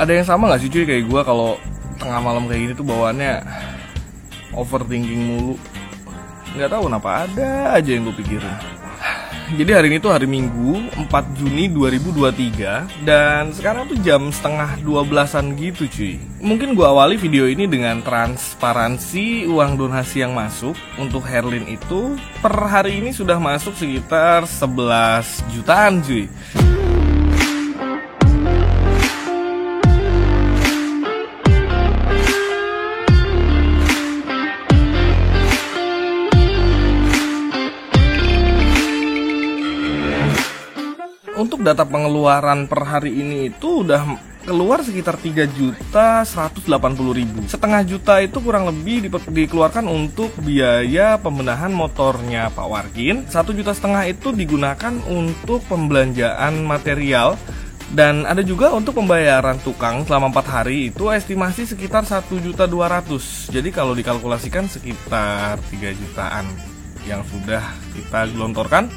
Ada yang sama gak sih cuy kayak gue kalau tengah malam kayak gini tuh bawaannya overthinking mulu. Gak tahu kenapa, ada aja yang gue pikirin. Jadi hari ini tuh hari Minggu 4 Juni 2023 dan sekarang tuh jam setengah 12-an gitu cuy. Mungkin gue awali video ini dengan transparansi uang donasi yang masuk untuk Herlin itu per hari ini sudah masuk sekitar 11 jutaan cuy. Untuk data pengeluaran per hari ini itu udah keluar sekitar 3.180.000. Setengah juta itu kurang lebih dikeluarkan untuk biaya pembenahan motornya Pak Warkin. 1,5 juta itu digunakan untuk pembelanjaan material. Dan ada juga untuk pembayaran tukang selama 4 hari itu estimasi sekitar 1.200.000. Jadi kalau dikalkulasikan sekitar 3 jutaan yang sudah kita gelontorkan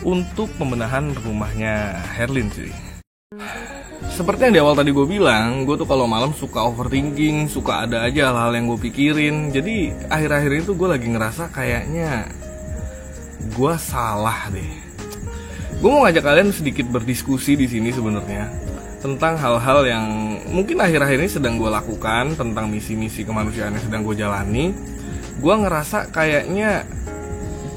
untuk pembenahan rumahnya Herlin sih. Seperti yang di awal tadi gue bilang, gue tuh kalau malam suka overthinking, suka ada aja hal-hal yang gue pikirin. Jadi akhir-akhir ini tuh gue lagi ngerasa kayaknya gue salah deh. Gue mau ngajak kalian sedikit berdiskusi di sini sebenarnya tentang hal-hal yang mungkin akhir-akhir ini sedang gue lakukan, tentang misi-misi kemanusiaan yang sedang gue jalani. Gue ngerasa kayaknya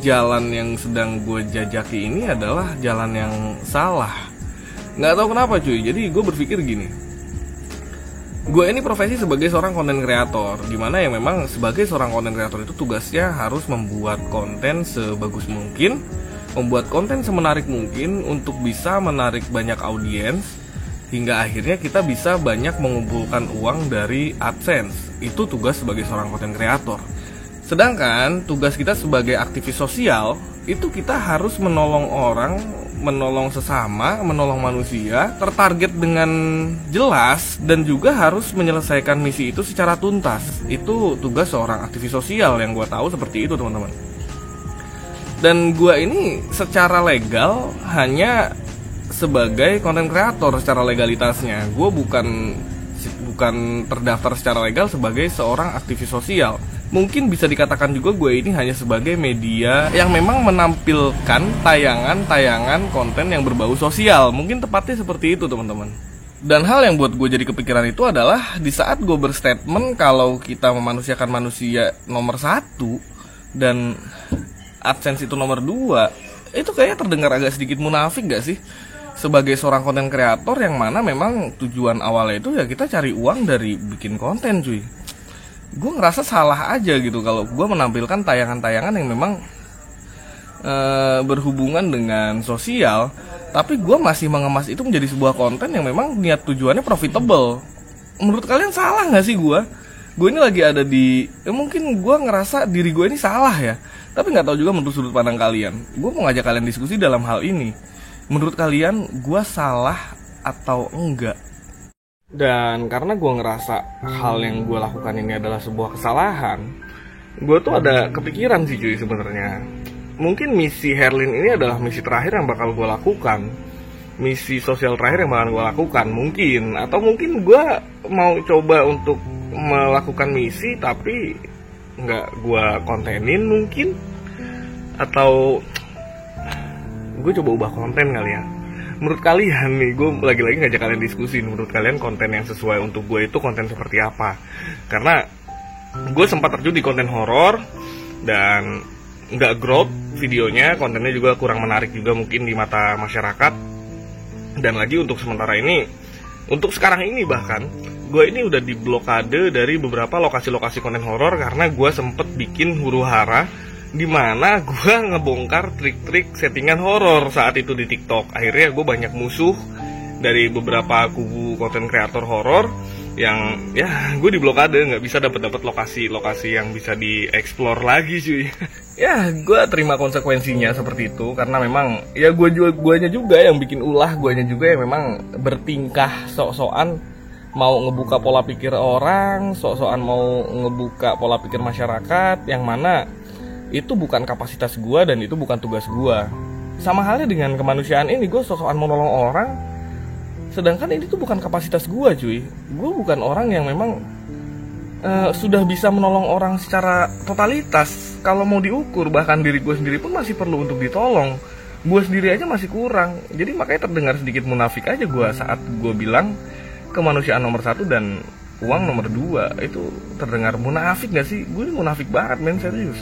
jalan yang sedang gue jajaki ini adalah jalan yang salah. Nggak tahu kenapa cuy. Jadi gue berpikir gini, gue ini profesi sebagai seorang konten kreator, dimana yang memang sebagai seorang konten kreator itu tugasnya harus membuat konten sebagus mungkin, membuat konten semenarik mungkin untuk bisa menarik banyak audiens, hingga akhirnya kita bisa banyak mengumpulkan uang dari AdSense. Itu tugas sebagai seorang konten kreator. Sedangkan tugas kita sebagai aktivis sosial itu kita harus menolong orang, menolong sesama, menolong manusia, tertarget dengan jelas dan juga harus menyelesaikan misi itu secara tuntas. Itu tugas seorang aktivis sosial yang gue tahu seperti itu teman-teman. Dan gue ini secara legal hanya sebagai konten kreator secara legalitasnya. Gue bukan terdaftar secara legal sebagai seorang aktivis sosial. Mungkin bisa dikatakan juga gue ini hanya sebagai media yang memang menampilkan tayangan-tayangan konten yang berbau sosial. Mungkin tepatnya seperti itu teman-teman. Dan hal yang buat gue jadi kepikiran itu adalah di saat gue berstatement kalau kita memanusiakan manusia nomor 1 dan AdSense itu nomor 2, itu kayaknya terdengar agak sedikit munafik gak sih? Sebagai seorang konten kreator yang mana memang tujuan awalnya itu ya kita cari uang dari bikin konten cuy. Gue ngerasa salah aja gitu kalau gue menampilkan tayangan-tayangan yang memang berhubungan dengan sosial, tapi gue masih mengemas itu menjadi sebuah konten yang memang niat tujuannya profitable. Menurut kalian salah gak sih gue? Gue ini lagi ada di mungkin gue ngerasa diri gue ini salah ya, tapi gak tahu juga menurut sudut pandang kalian. Gue mau ngajak kalian diskusi dalam hal ini. Menurut kalian gue salah atau enggak? Dan karena gue ngerasa hal yang gue lakukan ini adalah sebuah kesalahan, gue tuh ada kepikiran sih cuy sebenarnya. Mungkin misi Herlin ini adalah misi terakhir yang bakal gue lakukan, misi sosial terakhir yang bakal gue lakukan mungkin. Atau mungkin gue mau coba untuk melakukan misi tapi nggak gue kontenin mungkin. Atau gue coba ubah konten kali ya. Menurut kalian nih, gue lagi-lagi ngajak kalian diskusi. Menurut kalian konten yang sesuai untuk gue itu konten seperti apa? Karena gue sempat terjun di konten horor dan nggak growth videonya, kontennya juga kurang menarik juga mungkin di mata masyarakat. Dan lagi untuk sementara ini, untuk sekarang ini bahkan, gue ini udah diblokade dari beberapa lokasi-lokasi konten horor karena gue sempet bikin huru hara di mana gue ngebongkar trik-trik settingan horor saat itu di TikTok. Akhirnya gue banyak musuh dari beberapa kubu konten kreator horor yang ya gue diblokade, nggak bisa dapat lokasi-lokasi yang bisa dieksplor lagi cuy. Ya gue terima konsekuensinya seperti itu karena memang ya guanya juga yang bikin ulah, guanya juga yang memang bertingkah sok-sokan mau ngebuka pola pikir orang, sok-sokan mau ngebuka pola pikir masyarakat yang mana itu bukan kapasitas gue dan itu bukan tugas gue. Sama halnya dengan kemanusiaan ini, gue sok-sokan mau nolong orang Sedangkan ini tuh bukan kapasitas gue cuy. Gue bukan orang yang memang sudah bisa menolong orang secara totalitas. Kalau mau diukur, bahkan diri gue sendiri pun masih perlu untuk ditolong. Gue sendiri aja masih kurang. Jadi makanya terdengar sedikit munafik aja gue saat gue bilang kemanusiaan nomor 1 dan uang nomor 2. Itu terdengar munafik gak sih? Gue ini munafik banget men, serius.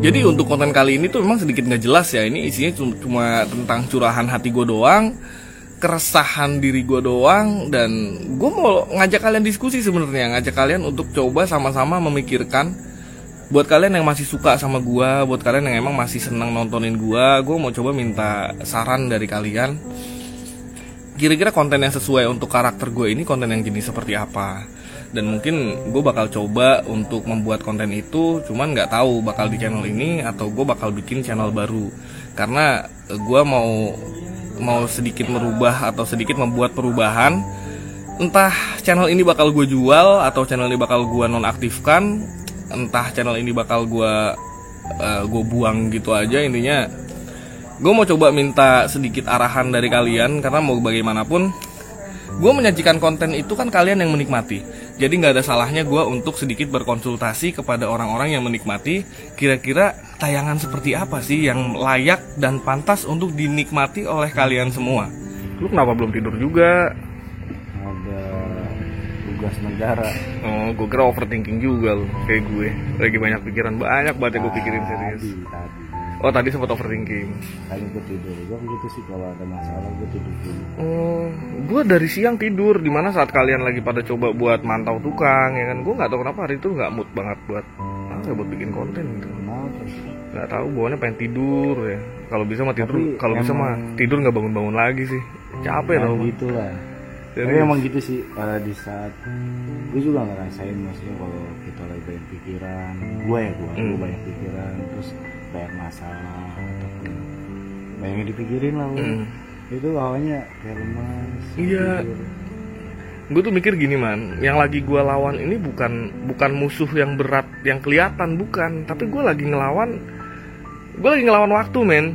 Jadi untuk konten kali ini tuh memang sedikit gak jelas ya. Ini isinya cuma tentang curahan hati gue doang, keresahan diri gue doang. Dan gue mau ngajak kalian diskusi sebenarnya, ngajak kalian untuk coba sama-sama memikirkan. Buat kalian yang masih suka sama gue, buat kalian yang emang masih senang nontonin gue mau coba minta saran dari kalian. Kira-kira konten yang sesuai untuk karakter gue ini konten yang jenis seperti apa. Dan mungkin gue bakal coba untuk membuat konten itu, cuman gak tahu bakal di channel ini atau gue bakal bikin channel baru. Karena gue mau sedikit merubah atau sedikit membuat perubahan. Entah channel ini bakal gue jual atau channel ini bakal gue nonaktifkan, entah channel ini bakal gue buang gitu aja. Intinya gue mau coba minta sedikit arahan dari kalian, karena mau bagaimanapun gue menyajikan konten itu kan kalian yang menikmati. Jadi gak ada salahnya gue untuk sedikit berkonsultasi kepada orang-orang yang menikmati, kira-kira tayangan seperti apa sih yang layak dan pantas untuk dinikmati oleh kalian semua. Lu kenapa belum tidur juga? Ada tugas negara. Oh, gue kira overthinking juga lu, kayak gue. Lagi banyak pikiran, banyak banget yang gue pikirin serius. Tadi. Oh, tadi sempat overthinking. Tadi gue tidur. Gue gitu sih, kalau ada masalah gue tidur dulu. Oh, gue dari siang tidur. Dimana saat kalian lagi pada coba buat mantau tukang, ya kan? Gue nggak tahu kenapa hari itu nggak mood banget buat buat bikin konten gitu. Kenapa? Nggak tahu, bawaannya pengen tidur ya. Kalau bisa mah tidur, kalau bisa mah emang tidur nggak bangun-bangun lagi sih. Capek tau. Gitulah. Tapi emang gitu sih, di saat gue juga ngerasain, maksudnya kalau kita lagi banyak pikiran, gue banyak pikiran, terus banyak masalah, ataupun banyak yang dipikirin lah, itu awalnya kayak lemas. Iya. Gue tuh mikir gini man, yang lagi gue lawan ini bukan musuh yang berat, yang kelihatan, bukan. Tapi gue lagi ngelawan waktu men.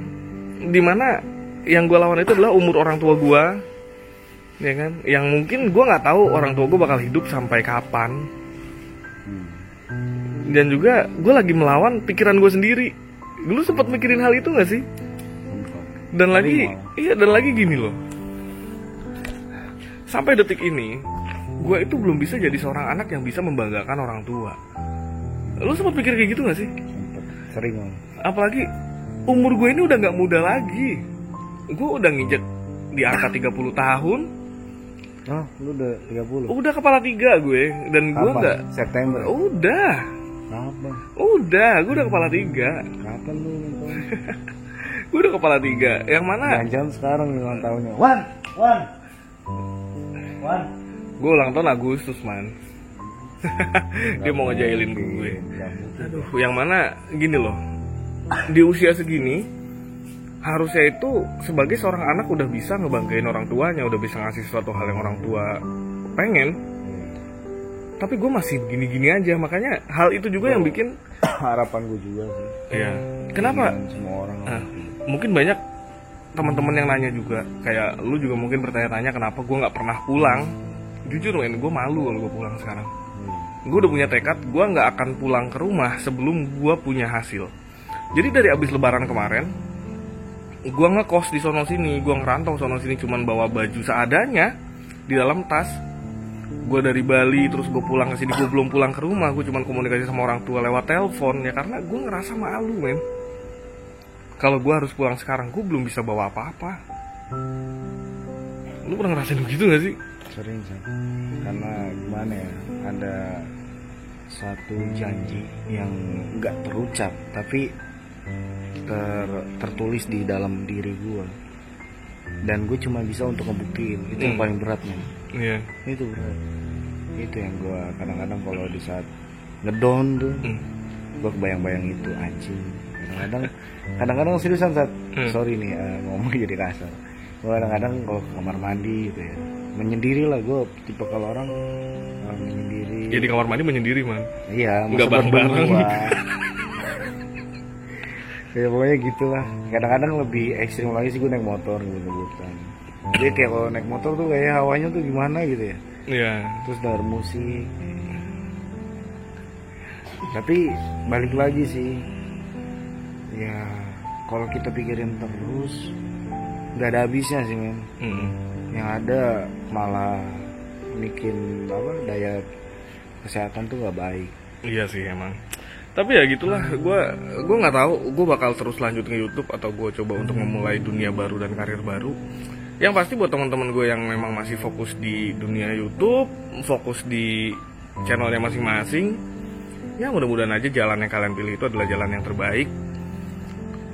Dimana yang gue lawan itu adalah umur orang tua gue, ya kan? Yang mungkin gue nggak tahu orang tua gue bakal hidup sampai kapan. Dan juga gue lagi melawan pikiran gue sendiri. Dulu sempat mikirin hal itu nggak sih? Dan lagi gini loh. Sampai detik ini, gue itu belum bisa jadi seorang anak yang bisa membanggakan orang tua. Lu sempat pikir kayak gitu nggak sih? Sering. Apalagi umur gue ini udah nggak muda lagi. Gue udah nginjek di angka 30 tahun. Oh, lu udah 30? Udah kepala 3 gue. Dan gue nggak. September? Udah. Kapan? Udah, gue udah kepala 3. Kapan lu nonton? Gue udah kepala 3. Yang mana? Jangan sekarang nih ulang tahunnya. Wan. Gue ulang tahun Agustus man. Dia mau ngejailin gue. Aduh, yang mana gini loh. Di usia segini harusnya itu sebagai seorang anak udah bisa ngebanggain orang tuanya, udah bisa ngasih sesuatu hal yang orang tua pengen. Tapi gue masih gini-gini aja, makanya hal itu juga yang bikin harapan gue juga sih. Iya. Kenapa? Semua orang. Mungkin banyak teman-teman yang nanya juga, kayak lu juga mungkin bertanya-tanya kenapa gue nggak pernah pulang. Jujur men, gue malu kalau gue pulang sekarang. Gue udah punya tekad, gue nggak akan pulang ke rumah sebelum gue punya hasil. Jadi dari abis lebaran kemarin, gue ngekos di sono sini, gue ngerantau sono sini, cuman bawa baju seadanya di dalam tas. Gue dari Bali terus gue pulang ke sini, gue belum pulang ke rumah, gue cuman komunikasi sama orang tua lewat telepon ya, karena gue ngerasa malu men. Kalau gue harus pulang sekarang, gue belum bisa bawa apa-apa. Lu pernah ngerasain begitu gak sih? Sering sih. Karena gimana ya, ada satu janji yang nggak terucap tapi tertulis di dalam diri gue, dan gue cuma bisa untuk ngebuktiin. Itu yang paling berat men. Iya. Itu berat. Itu yang gue kadang-kadang kalau di saat ngedown tuh, gue kebayang-bayang itu anjing. Kadang-kadang seriusan saat sorry nih ngomong jadi kasar. Gue kadang-kadang kalau ke kamar mandi gitu ya, menyendiri lah. Gue tipe kalau orang menyendiri. Ya di kamar mandi menyendiri man. Iya, nggak bareng-bareng. Ya pokoknya gitulah. Kadang-kadang lebih ekstrim lagi sih gue naik motor gitu, ngebutan. Jadi kayak kalau naik motor tuh kayak hawanya tuh gimana gitu ya. Iya. Terus denger musik. Tapi balik lagi sih, ya kalau kita pikirin terus nggak ada habisnya sih men. Yang ada malah bikin daya kesehatan tuh nggak baik. Iya sih emang. Tapi ya gitulah, gue nggak tahu gue bakal terus lanjut ke YouTube atau gue coba untuk memulai dunia baru dan karir baru. Yang pasti buat teman-teman gue yang memang masih fokus di dunia YouTube, fokus di channelnya masing-masing, ya mudah-mudahan aja jalan yang kalian pilih itu adalah jalan yang terbaik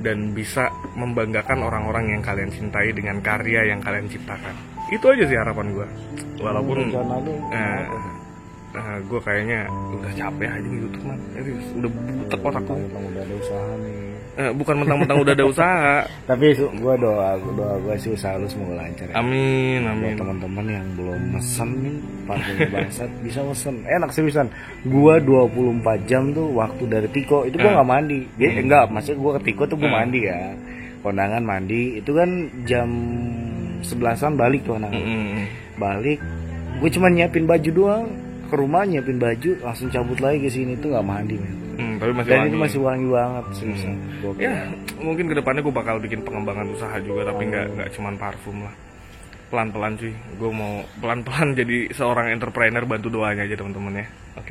dan bisa membanggakan orang-orang yang kalian cintai dengan karya yang kalian ciptakan. Itu aja sih harapan gue. Walaupun gue kayaknya udah capek aja di YouTube man. Udah butek otakku. Udah ada usaha nih. Bukan mentang-mentang udah ada usaha. Tapi gue doa gue sih usaha lu semoga lancar ya. Amin. Buat teman-teman yang belum mesen nih parfumnya Bangsat bisa mesen. Enak seriusan. Gue 24 jam tuh waktu dari Tiko itu gue nggak mandi. Dia enggak, maksudnya gue ke Tiko tuh gue mandi ya. Kondangan mandi itu kan jam 11-an balik tuh kondangan. Balik gue cuma nyiapin baju doang. Ke rumah nyiapin baju langsung cabut lagi ke sini tuh nggak mandi men. Tapi masih dan wangi. itu masih wangi banget seriusan. Ya mungkin kedepannya gue bakal bikin pengembangan usaha juga tapi nggak cuman parfum lah. Pelan-pelan sih gue mau pelan-pelan jadi seorang entrepreneur, bantu doanya aja teman-teman ya. Oke.